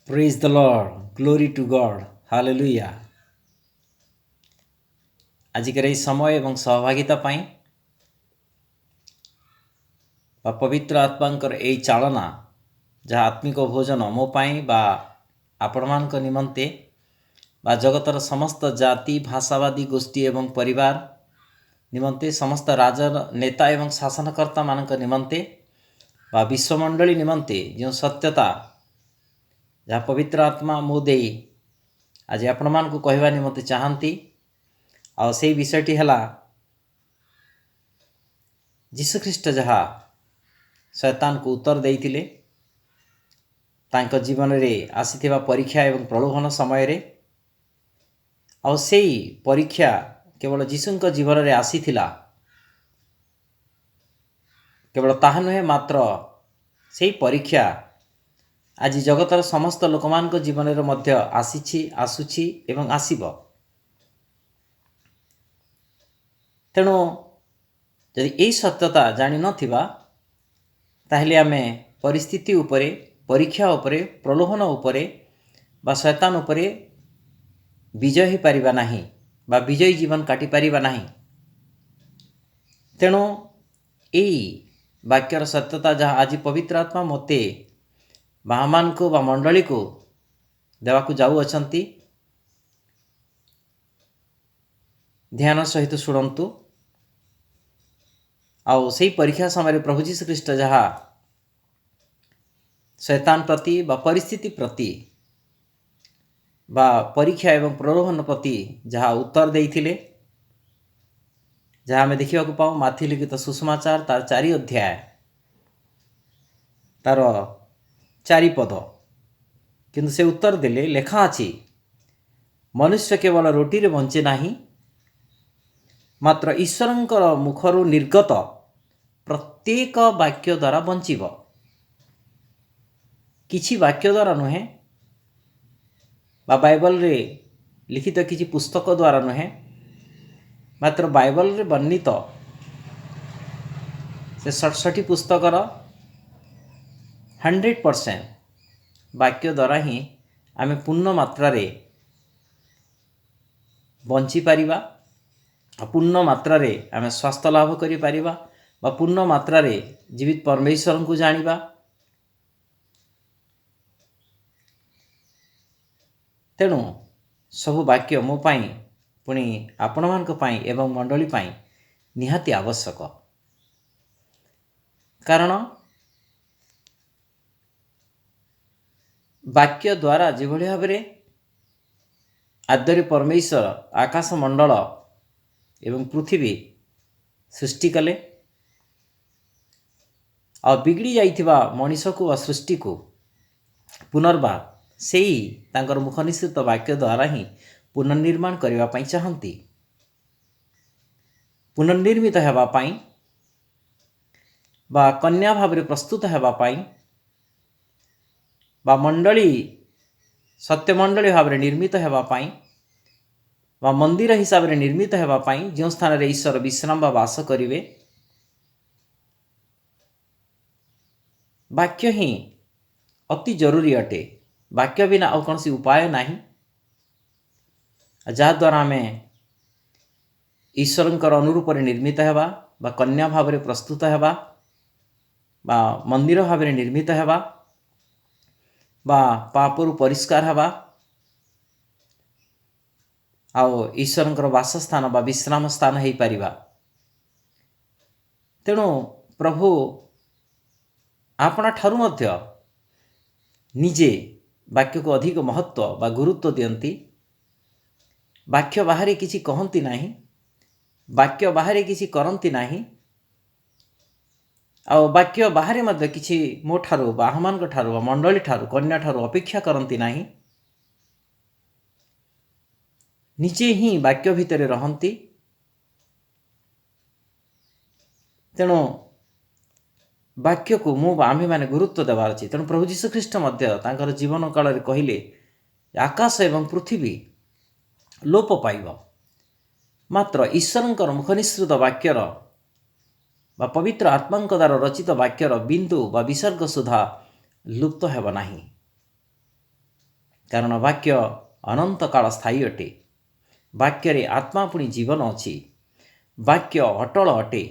Praise the Lord. Glory to God. Hallelujah. आजिकर ଏହି ସମୟ ଏବଂ ସହଭାଗିତା ପାଇଁ ବା ପବିତ୍ର ଆତ୍ମାଙ୍କର ଏହି ଚାଳନା ଯାହା ଆତ୍ମିକ ଭୋଜନ ମୋ ପାଇଁ ବା ଆପଣମାନଙ୍କ ନିମନ୍ତେ ବା ଜଗତର ସମସ୍ତ ଜାତି ଭାଷାବାଦୀ ଗୋଷ୍ଠୀ ଏବଂ ପରିବାର ନିମନ୍ତେ ସମସ୍ତ ରାଜନେତା ଏବଂ ଶାସନକର୍ତ୍ତାମାନଙ୍କ ନିମନ୍ତେ ବା ବିଶ୍ୱମଣ୍ଡଳୀ ନିମନ୍ତେ ଯେଉଁ ସତ୍ୟତା ଯାହା ପବିତ୍ର ଆତ୍ମା ମୋ ଦେଇ ଆଜି ଆପଣମାନଙ୍କୁ କହିବା ନିମନ୍ତେ ଚାହାନ୍ତି ଆଉ ସେହି ବିଷୟଟି ହେଲା ଯୀଶୁଖ୍ରୀଷ୍ଟ ଯାହା ଶୈତାନକୁ ଉତ୍ତର ଦେଇଥିଲେ ତାଙ୍କ ଜୀବନରେ ଆସିଥିବା ପରୀକ୍ଷା ଏବଂ ପ୍ରଲୋଭନ ସମୟରେ। ଆଉ ସେହି ପରୀକ୍ଷା କେବଳ ଯୀଶୁଙ୍କ ଜୀବନରେ ଆସିଥିଲା, କେବଳ ତାହା ନୁହେଁ, ମାତ୍ର ସେହି ପରୀକ୍ଷା ଆଜି ଜଗତର ସମସ୍ତ ଲୋକମାନଙ୍କ ଜୀବନରେ ମଧ୍ୟ ଆସିଛି, ଆସୁଛି ଏବଂ ଆସିବ। ତେଣୁ ଯଦି ଏହି ସତ୍ୟତା ଜାଣିନଥିବା ତାହେଲେ ଆମେ ପରିସ୍ଥିତି ଉପରେ, ପରୀକ୍ଷା ଉପରେ, ପ୍ରଲୋଭନ ଉପରେ ବା ଶୈତାନ ଉପରେ ବିଜୟ ହୋଇପାରିବା ନାହିଁ ବା ବିଜୟୀ ଜୀବନ କାଟିପାରିବା ନାହିଁ। ତେଣୁ ଏହି ବାକ୍ୟର ସତ୍ୟତା ଯାହା ଆଜି ପବିତ୍ର ଆତ୍ମା ମୋତେ ବା ଆମମାନଙ୍କୁ ବା ମଣ୍ଡଳୀକୁ ଦେବାକୁ ଯାଉଅଛନ୍ତି, ଧ୍ୟାନ ସହିତ ଶୁଣନ୍ତୁ। ଆଉ ସେହି ପରୀକ୍ଷା ସମୟରେ ପ୍ରଭୁ ଯୀଶୁଖ୍ରୀଷ୍ଟ ଯାହା ଶୈତାନ ପ୍ରତି ବା ପରିସ୍ଥିତି ପ୍ରତି ବା ପରୀକ୍ଷା ଏବଂ ପ୍ରଲୋଭନ ପ୍ରତି ଯାହା ଉତ୍ତର ଦେଇଥିଲେ, ଯାହା ଆମେ ଦେଖିବାକୁ ପାଉ ମାଥି ଲିଖିତ ସୁସମାଚାର ତାର 4 ଅଧ୍ୟାୟ ତାର 4 ପଦ। କିନ୍ତୁ ସେ ଉତ୍ତର ଦେଲେ, ଲେଖା ଅଛି, ମନୁଷ୍ୟ କେବଳ ରୋଟିରେ ବଞ୍ଚେ ନାହିଁ, ମାତ୍ର ଈଶ୍ୱରଙ୍କର ମୁଖରୁ ନିର୍ଗତ ପ୍ରତ୍ୟେକ ବାକ୍ୟ ଦ୍ୱାରା ବଞ୍ଚିବ। କିଛି ବାକ୍ୟ ଦ୍ୱାରା ନୁହେଁ ବା ବାଇବଲରେ ଲିଖିତ କିଛି ପୁସ୍ତକ ଦ୍ୱାରା ନୁହେଁ, ମାତ୍ର ବାଇବଲରେ ବର୍ଣ୍ଣିତ ସେ 67 ପୁସ୍ତକର 100% ବାକ୍ୟ ଦ୍ୱାରା ହିଁ ଆମେ ପୂର୍ଣ୍ଣ ମାତ୍ରାରେ ବଞ୍ଚିପାରିବା, ପୂର୍ଣ୍ଣ ମାତ୍ରାରେ ଆମେ ସ୍ୱାସ୍ଥ୍ୟ ଲାଭ କରିପାରିବା ବା ପୂର୍ଣ୍ଣ ମାତ୍ରାରେ ଜୀବିତ ପରମେଶ୍ୱରଙ୍କୁ ଜାଣିବା। ତେଣୁ ସବୁ ବାକ୍ୟ ମୋ ପାଇଁ, ପୁଣି ଆପଣମାନଙ୍କ ପାଇଁ ଏବଂ ମଣ୍ଡଳୀ ପାଇଁ ନିହାତି ଆବଶ୍ୟକ। କାରଣ ବାକ୍ୟ ଦ୍ୱାରା ଯେଭଳି ଭାବରେ ଆଦ୍ୟରେ ପରମେଶ୍ୱର ଆକାଶ ମଣ୍ଡଳ ଏବଂ ପୃଥିବୀ ସୃଷ୍ଟି କଲେ ଆଉ ବିଗିଡ଼ି ଯାଇଥିବା ମଣିଷକୁ ବା ସୃଷ୍ଟିକୁ ପୁନର୍ବାର ସେହି ତାଙ୍କର ମୁଖ ନିଃସୃତ ବାକ୍ୟ ଦ୍ୱାରା ହିଁ ପୁନର୍ନିର୍ମାଣ କରିବା ପାଇଁ ଚାହାନ୍ତି। ପୁନର୍ନିର୍ମିତ ହେବା ପାଇଁ ବା କନ୍ୟା ଭାବରେ ପ୍ରସ୍ତୁତ ହେବା ପାଇଁ ବା ମଣ୍ଡଳୀ ସତ୍ୟମଣ୍ଡଳୀ ଭାବରେ ନିର୍ମିତ ହେବା ପାଇଁ ବା ମନ୍ଦିର ହିସାବରେ ନିର୍ମିତ ହେବା ପାଇଁ ଯେଉଁ ସ୍ଥାନରେ ଈଶ୍ୱର ବିଶ୍ରାମ ବା ବାସ କରିବେ, ବାକ୍ୟ ହିଁ ଅତି ଜରୁରୀ ଅଟେ। ବାକ୍ୟ ବିନା ଆଉ କୌଣସି ଉପାୟ ନାହିଁ, ଯାହାଦ୍ୱାରା ଆମେ ଈଶ୍ୱରଙ୍କର ଅନୁରୂପରେ ନିର୍ମିତ ହେବା ବା କନ୍ୟା ଭାବରେ ପ୍ରସ୍ତୁତ ହେବା ବା ମନ୍ଦିର ଭାବରେ ନିର୍ମିତ ହେବା ବା ପାପରୁ ପରିଷ୍କାର ହେବା ଆଉ ଈଶ୍ୱରଙ୍କର ବାସସ୍ଥାନ ବା ବିଶ୍ରାମ ସ୍ଥାନ ହୋଇପାରିବା। ତେଣୁ ପ୍ରଭୁ ଆପଣା ଠାରୁ ମଧ୍ୟ ନିଜେ ବାକ୍ୟକୁ ଅଧିକ ମହତ୍ଵ ବା ଗୁରୁତ୍ୱ ଦିଅନ୍ତି। ବାକ୍ୟ ବାହାରେ କିଛି କହନ୍ତି ନାହିଁ, ବାକ୍ୟ ବାହାରେ କିଛି କରନ୍ତି ନାହିଁ, ଆଉ ବାକ୍ୟ ବାହାରେ ମଧ୍ୟ କିଛି ମୋ ଠାରୁ ବା ଆମମାନଙ୍କ ଠାରୁ ବା ମଣ୍ଡଳୀ ଠାରୁ, କନ୍ୟା ଠାରୁ ଅପେକ୍ଷା କରନ୍ତି ନାହିଁ। ନିଜେ ହିଁ ବାକ୍ୟ ଭିତରେ ରହନ୍ତି। ତେଣୁ ବାକ୍ୟକୁ ମୁଁ ବା ଆମ୍ଭେମାନେ ଗୁରୁତ୍ୱ ଦେବାର ଅଛି। ତେଣୁ ପ୍ରଭୁ ଯୀଶୁଖ୍ରୀଷ୍ଟ ମଧ୍ୟ ତାଙ୍କର ଜୀବନ କାଳରେ କହିଲେ, ଆକାଶ ଏବଂ ପୃଥିବୀ ଲୋପ ପାଇବ, ମାତ୍ର ଈଶ୍ୱରଙ୍କର ମୁଖ ନିଃସୃତ ବାକ୍ୟର ବା ପବିତ୍ର ଆତ୍ମାଙ୍କ ଦ୍ୱାରା ରଚିତ ବାକ୍ୟର ବିନ୍ଦୁ ବା ବିସର୍ଗ ସୁଦ୍ଧା ଲୁପ୍ତ ହେବ ନାହିଁ। କାରଣ ବାକ୍ୟ ଅନନ୍ତ କାଳ ସ୍ଥାୟୀ ଅଟେ। ବାକ୍ୟରେ ଆତ୍ମା ପୁଣି ଜୀବନ ଅଛି। ବାକ୍ୟ ଅଟଳ ଅଟେ।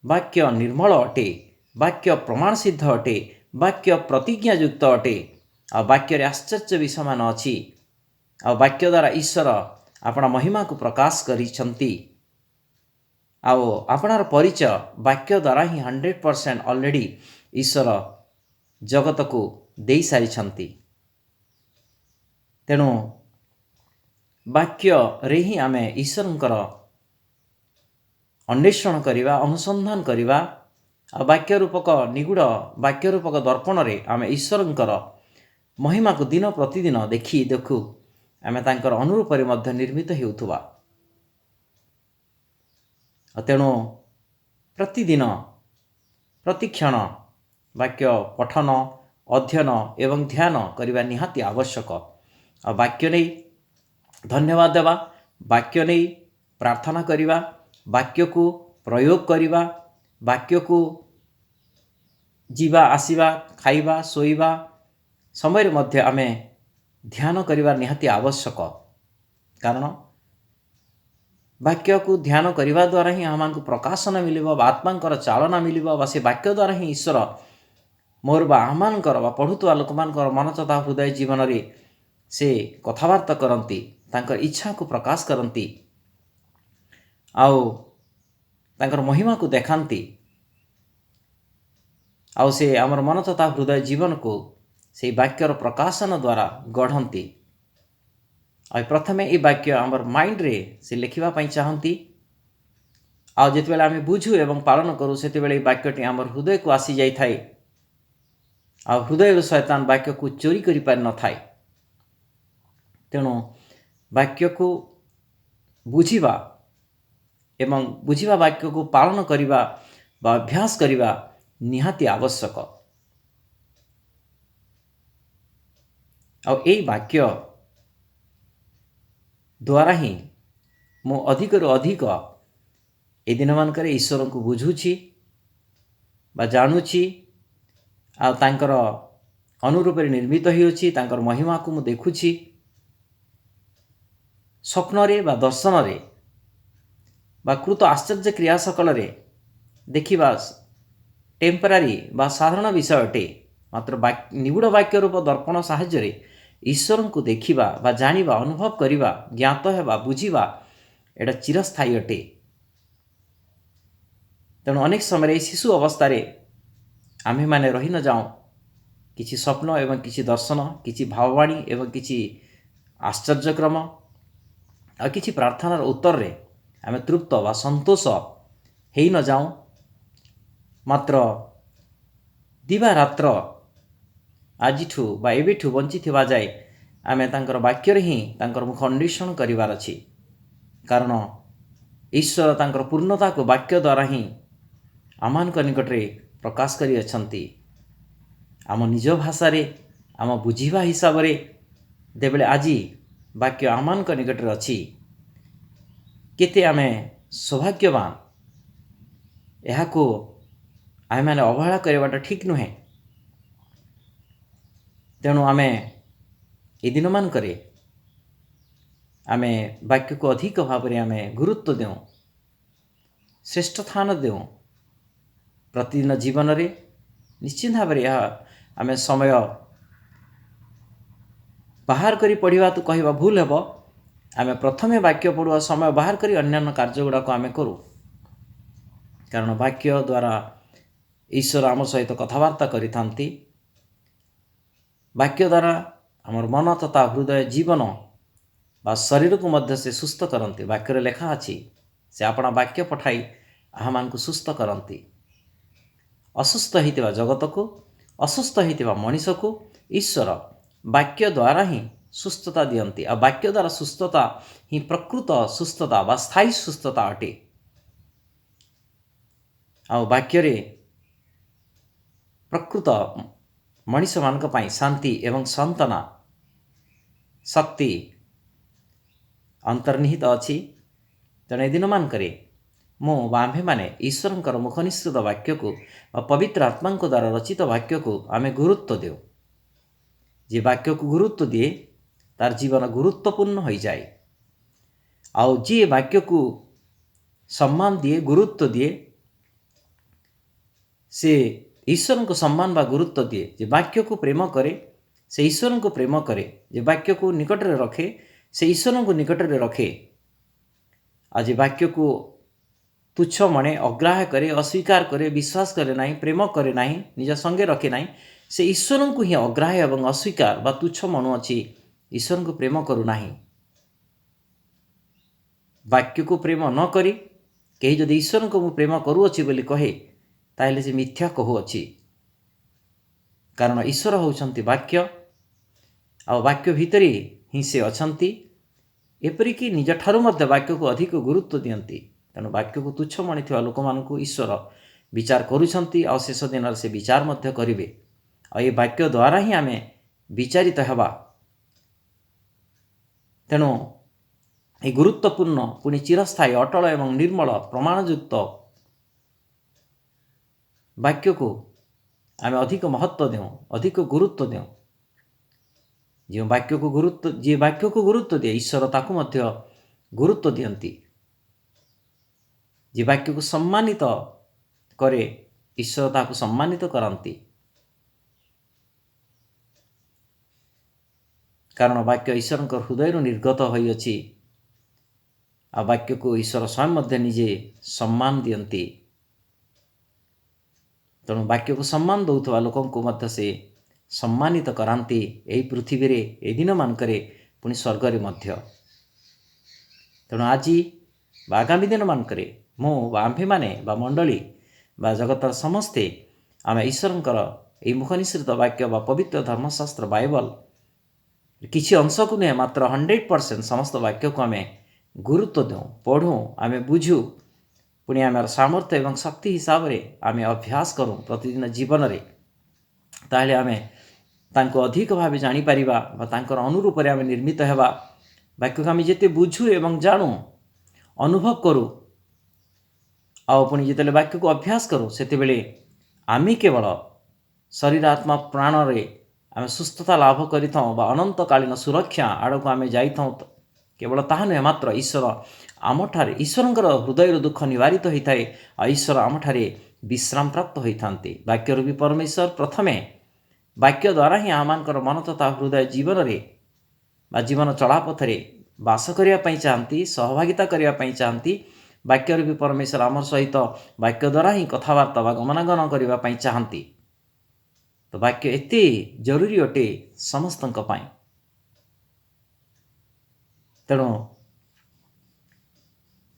ବାକ୍ୟ ନିର୍ମଳ ଅଟେ। ବାକ୍ୟ ପ୍ରମାଣ ସିଦ୍ଧ ଅଟେ। ବାକ୍ୟ ପ୍ରତିଜ୍ଞାଯୁକ୍ତ ଅଟେ। ଆଉ ବାକ୍ୟରେ ଆଶ୍ଚର୍ଯ୍ୟ ବିଷୟମାନ ଅଛି। ଆଉ ବାକ୍ୟ ଦ୍ୱାରା ଈଶ୍ୱର ଆପଣା ମହିମାକୁ ପ୍ରକାଶ କରିଛନ୍ତି। ଆଉ ଆପଣାର ପରିଚୟ ବାକ୍ୟ ଦ୍ୱାରା ହିଁ 100% ଅଲରେଡ଼ି ଈଶ୍ୱର ଜଗତକୁ ଦେଇସାରିଛନ୍ତି। ତେଣୁ ବାକ୍ୟରେ ହିଁ ଆମେ ଈଶ୍ୱରଙ୍କର ଅନ୍ୱେଷଣ କରିବା, ଅନୁସନ୍ଧାନ କରିବା। ଆଉ ବାକ୍ୟ ରୂପକ ନିଗୁଡ଼ ବାକ୍ୟ ରୂପକ ଦର୍ପଣରେ ଆମେ ଈଶ୍ୱରଙ୍କର ମହିମାକୁ ଦିନ ପ୍ରତିଦିନ ଦେଖୁ ଆମେ ତାଙ୍କର ଅନୁରୂପରେ ମଧ୍ୟ ନିର୍ମିତ ହେଉଥିବା। ତେଣୁ ପ୍ରତିଦିନ ପ୍ରତିକ୍ଷଣ ବାକ୍ୟ ପଠନ, ଅଧ୍ୟୟନ ଏବଂ ଧ୍ୟାନ କରିବା ନିହାତି ଆବଶ୍ୟକ। ଆଉ ବାକ୍ୟ ନେଇ ଧନ୍ୟବାଦ ଦେବା, ବାକ୍ୟ ନେଇ ପ୍ରାର୍ଥନା କରିବା, ବାକ୍ୟକୁ ପ୍ରୟୋଗ କରିବା, ବାକ୍ୟକୁ ଯିବା ଆସିବା, ଖାଇବା, ଶୋଇବା ସମୟରେ ମଧ୍ୟ ଆମେ ଧ୍ୟାନ କରିବା ନିହାତି ଆବଶ୍ୟକ। କାରଣ ବାକ୍ୟକୁ ଧ୍ୟାନ କରିବା ଦ୍ୱାରା ହିଁ ଆମମାନଙ୍କୁ ପ୍ରକାଶନ ମିଳିବ ବା ଆତ୍ମାଙ୍କର ଚାଳନା ମିଳିବ ବା ସେ ବାକ୍ୟ ଦ୍ୱାରା ହିଁ ଈଶ୍ୱର ମୋର ବା ଆମମାନଙ୍କର ବା ପଢ଼ୁଥିବା ଲୋକମାନଙ୍କର ମନ ତଥା ହୃଦୟ ଜୀବନରେ ସେ କଥାବାର୍ତ୍ତା କରନ୍ତି, ତାଙ୍କର ଇଚ୍ଛାକୁ ପ୍ରକାଶ କରନ୍ତି ଆଉ ତାଙ୍କର ମହିମାକୁ ଦେଖାନ୍ତି। ଆଉ ସେ ଆମର ମନ ତଥା ହୃଦୟ ଜୀବନକୁ ସେଇ ବାକ୍ୟର ପ୍ରକାଶନ ଦ୍ୱାରା ଗଢ଼ନ୍ତି। ଆଉ ପ୍ରଥମେ ଏ ବାକ୍ୟ ଆମର ମାଇଣ୍ଡରେ ସେ ଲେଖିବା ପାଇଁ ଚାହାନ୍ତି। ଆଉ ଯେତେବେଳେ ଆମେ ବୁଝୁ ଏବଂ ପାଳନ କରୁ ସେତେବେଳେ ଏ ବାକ୍ୟଟି ଆମର ହୃଦୟକୁ ଆସିଯାଇଥାଏ। ଆଉ ହୃଦୟରୁ ଶୈତାନ ବାକ୍ୟକୁ ଚୋରି କରିପାରିନଥାଏ। ତେଣୁ ବାକ୍ୟକୁ ବୁଝିବା ଏବଂ ବୁଝିବା ବାକ୍ୟକୁ ପାଳନ କରିବା ବା ଅଭ୍ୟାସ କରିବା ନିହାତି ଆବଶ୍ୟକ। ଆଉ ଏଇ ବାକ୍ୟ ଦ୍ୱାରା ହିଁ ମୁଁ ଅଧିକରୁ ଅଧିକ ଏ ଦିନମାନଙ୍କରେ ଈଶ୍ୱରଙ୍କୁ ବୁଝୁଛି ବା ଜାଣୁଛି ଆଉ ତାଙ୍କର ଅନୁରୂପରେ ନିର୍ମିତ ହେଉଛି। ତାଙ୍କର ମହିମାକୁ ମୁଁ ଦେଖୁଛି ସ୍ୱପ୍ନରେ ବା ଦର୍ଶନରେ ବା କୃତ ଆଶ୍ଚର୍ଯ୍ୟ କ୍ରିୟା ସକଳରେ ଦେଖିବା ଟେମ୍ପରାରୀ ବା ସାଧାରଣ ବିଷୟ ଅଟେ। ମାତ୍ର ନିଗୁଡ଼ ବାକ୍ୟ ରୂପ ଦର୍ପଣ ସାହାଯ୍ୟରେ ଈଶ୍ୱରଙ୍କୁ ଦେଖିବା ବା ଜାଣିବା, ଅନୁଭବ କରିବା, ଜ୍ଞାତ ହେବା, ବୁଝିବା ଏଇଟା ଚିରସ୍ଥାୟୀ ଅଟେ। ତେଣୁ ଅନେକ ସମୟରେ ଏହି ଶିଶୁ ଅବସ୍ଥାରେ ଆମ୍ଭେମାନେ ରହି ନ ଯାଉଁ କିଛି ସ୍ୱପ୍ନ ଏବଂ କିଛି ଦର୍ଶନ, କିଛି ଭାବବାଣୀ ଏବଂ କିଛି ଆଶ୍ଚର୍ଯ୍ୟକ୍ରମ ଆଉ କିଛି ପ୍ରାର୍ଥନାର ଉତ୍ତରରେ ଆମେ ତୃପ୍ତ ବା ସନ୍ତୋଷ ହେଇ ନ ଯାଉଁ। ମାତ୍ର ଦିବାରାତ୍ର ଆଜିଠୁ ବା ଏବେଠୁ ବଞ୍ଚିଥିବା ଯାଏ ଆମେ ତାଙ୍କର ବାକ୍ୟରେ ହିଁ ତାଙ୍କର ମୁଖ ଅନ୍ୱେଷଣ କରିବାର ଅଛି। କାରଣ ଈଶ୍ୱର ତାଙ୍କର ପୂର୍ଣ୍ଣତାକୁ ବାକ୍ୟ ଦ୍ୱାରା ହିଁ ଆମମାନଙ୍କ ନିକଟରେ ପ୍ରକାଶ କରିଅଛନ୍ତି। ଆମ ନିଜ ଭାଷାରେ, ଆମ ବୁଝିବା ହିସାବରେ ଯେତେବେଳେ ଆଜି ବାକ୍ୟ ଆମମାନଙ୍କ ନିକଟରେ ଅଛି, କେତେ ଆମେ ସୌଭାଗ୍ୟବାନ। ଏହାକୁ ଆମେମାନେ ଅବହେଳା କରିବାଟା ଠିକ୍ ନୁହେଁ। ତେଣୁ ଆମେ ଏ ଦିନମାନଙ୍କରେ ଆମେ ବାକ୍ୟକୁ ଅଧିକ ଭାବରେ ଆମେ ଗୁରୁତ୍ୱ ଦେଉଁ, ଶ୍ରେଷ୍ଠ ସ୍ଥାନ ଦେଉଁ। ପ୍ରତିଦିନ ଜୀବନରେ ନିଶ୍ଚିତ ଭାବରେ ଏହା ଆମେ ସମୟ ବାହାର କରି ପଢ଼ିବା ତ କହିବା ଭୁଲ ହେବ। ଆମେ ପ୍ରଥମେ ବାକ୍ୟ ପଢ଼ୁବା ସମୟ ବାହାର କରି ଅନ୍ୟାନ୍ୟ କାର୍ଯ୍ୟ ଗୁଡ଼ାକ ଆମେ କରୁ। କାରଣ ବାକ୍ୟ ଦ୍ୱାରା ଈଶ୍ୱର ଆମ ସହିତ କଥାବାର୍ତ୍ତା କରିଥାନ୍ତି। ବାକ୍ୟ ଦ୍ୱାରା ଆମର ମନ ତଥା ହୃଦୟ ଜୀବନ ବା ଶରୀରକୁ ମଧ୍ୟ ସେ ସୁସ୍ଥ କରନ୍ତି। ବାକ୍ୟରେ ଲେଖା ଅଛି, ସେ ଆପଣା ବାକ୍ୟ ପଠାଇ ଆମମାନଙ୍କୁ ସୁସ୍ଥ କରନ୍ତି। ଅସୁସ୍ଥ ହୋଇଥିବା ଜଗତକୁ, ଅସୁସ୍ଥ ହୋଇଥିବା ମଣିଷକୁ ଈଶ୍ୱର ବାକ୍ୟ ଦ୍ୱାରା ହିଁ ସୁସ୍ଥତା ଦିଅନ୍ତି। ଆଉ ବାକ୍ୟ ଦ୍ୱାରା ସୁସ୍ଥତା ହିଁ ପ୍ରକୃତ ସୁସ୍ଥତା ବା ସ୍ଥାୟୀ ସୁସ୍ଥତା ଅଟେ। ଆଉ ବାକ୍ୟରେ ପ୍ରକୃତ ମଣିଷମାନଙ୍କ ପାଇଁ ଶାନ୍ତି ଏବଂ ସାନ୍ତ୍ୱନା ଶକ୍ତି ଅନ୍ତର୍ନିହିତ ଅଛି। ତେଣୁ ଏ ଦିନମାନଙ୍କରେ ମୁଁ ବା ଆମ୍ଭେମାନେ ଈଶ୍ୱରଙ୍କର ମୁଖ ନିଃସୃତ ବାକ୍ୟକୁ ବା ପବିତ୍ର ଆତ୍ମାଙ୍କ ଦ୍ୱାରା ରଚିତ ବାକ୍ୟକୁ ଆମେ ଗୁରୁତ୍ୱ ଦେଉ। ଯେ ବାକ୍ୟକୁ ଗୁରୁତ୍ୱ ଦିଏ तार जीवन गुरुत्वपूर्ण हो जाए। आउ जी वाक्य को सम्मान दिए गुरुत्व दिए से ईश्वर को सम्मान बा गुरुत्व दिए। जे वाक्य को प्रेम करे से ईश्वर को प्रेम करे। जे वाक्य को निकट रे रखे से ईश्वर को निकट रे रखे। आज वाक्य को तुच्छ मने अग्राह्य करे अस्वीकार करे विश्वास करे नहीं प्रेम करे नहीं निज संगे रखे नहीं से ईश्वर को ही अग्राह्य एवं अस्वीकार बा तुच्छ मनुअछि ईश्वर को प्रेम करू नहीं। वाक्य को प्रेम न करी कहीं जदि ईश्वर को मु प्रेम करूअछि बोली कहे ताहले से मिथ्या कहूअछि। कारण ईश्वर होउछंती वाक्य आ वाक्य भितरे ही से अछंती। एपरिक निज ठारू मध्य वाक्य को अधिक गुरुत्व दियंती। तेणु वाक्य को तुच्छ मणिथिबा लोक मानकु ईश्वर विचार करूछंती आ शेष दिन से विचार मध्य करिवे। आ ये वाक्य द्वारा ही आमे विचारित हेबा। तेणु ये गुरुत्वपूर्ण पुनि चिरस्थायी अटल एवं निर्मल प्रमाणयुक्त वाक्य को आमे अधिक महत्व दें अधिक गुरुत्व दें। जो वाक्य को गुरुत्व दिए ईश्वर ताकू मध्य गुरुत्व दियंती। जे वाक्य को सम्मानित करे ईश्वर ताकू सम्मानित करंती। कारण वाक्य ईश्वर हृदय निर्गत होई अछि। आ वाक्य को ईश्वर स्वयं मध्य निजे सम्मान दियंती। तेणु वाक्य को सम्मान दौथवा लोकों को मध्य से सम्मानित करांती। एही पृथ्वी रे ए दिन मानकरे पुनि स्वर्ग रे मध्य। तेणु आज आगामी दिन मानकरे मु आम्भे माने बा मंडली बा जगतर समस्ते आम ईश्वरंकर एही मुखनिसृत वाक्य बा पवित्र धर्मशास्त्र बाइबल किसी अंश को नुहे मात्र 100% समस्त वाक्य को आम गुरुत्व दूँ पढ़ूँ आम बुझू पुणी आम सामर्थ्य एवं शक्ति हिसाब से आम अभ्यास करूँ प्रतिदिन जीवन रे। ताहले आम तांको अधिक भाव जानीपर तांकर अनुरूप आम निर्मित हेबा। वाक्य को आम जिते बुझू एवं जानू अनुभव करूँ आउ पुणी जिते वाक्य को अभ्यास करूँ सेते बेले आम केवल शरीर आत्मा प्राण रे आम सुस्थता लाभ करिथां बा अनंतकालीन सुरक्षा आड़ को आम जाइथां। केवल ताहा नुहे मात्र ईश्वर आमठारे ईश्वरंकर हृदय दुख निवारित होता है। आ ईश्वर आमठारे विश्राम प्राप्त होइथांते। वाक्य रूपी परमेश्वर प्रथमे वाक्य द्वारा ही आमानकर मन तथा हृदय जीवन रे बा जीवन चलापथरे बास करिया पई चाहती सहभागिता करिया पई चाहती। वाक्य रूपी परमेश्वर आमर सहित वाक्य द्वारा ही कथबार्ता बा गमनागमन करिया पई चाहती। तो वाक्य एते जरूरी अटे समस्तंक पाई। तेणु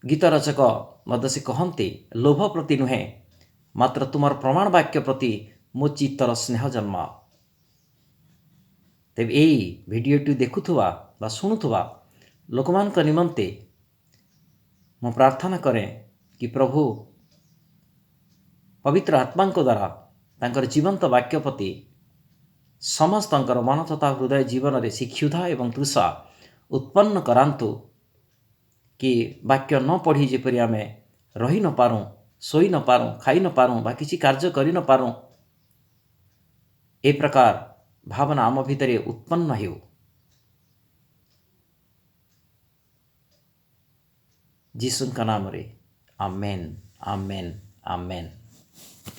गीत रचक मध्य से कहते लोभ प्रति नुहे मात्र तुमर प्रमाण वाक्य प्रति मो चित्तर स्नेह जन्म। तेब यही भिडियोटी देखुवा बा शुणुवा लोक मान निमंते मु प्रार्थना करें कि प्रभु पवित्र आत्मा द्वारा तांकर जीवंत वाक्य प्रति समस्तंकर मन तथा हृदय जीवन रे शिक्षुधा एवं तृषा उत्पन्न करांतु कि वाक्य न पढ़ी जेपरि आम रही न पारूँ शोई न पारूँ खाई न पारूँ बा किसी कार्य करि न पारूँ ए प्रकार भावना आम भितरे उत्पन्न हो। जीसुन का नाम रे आमेन आमेन आमेन।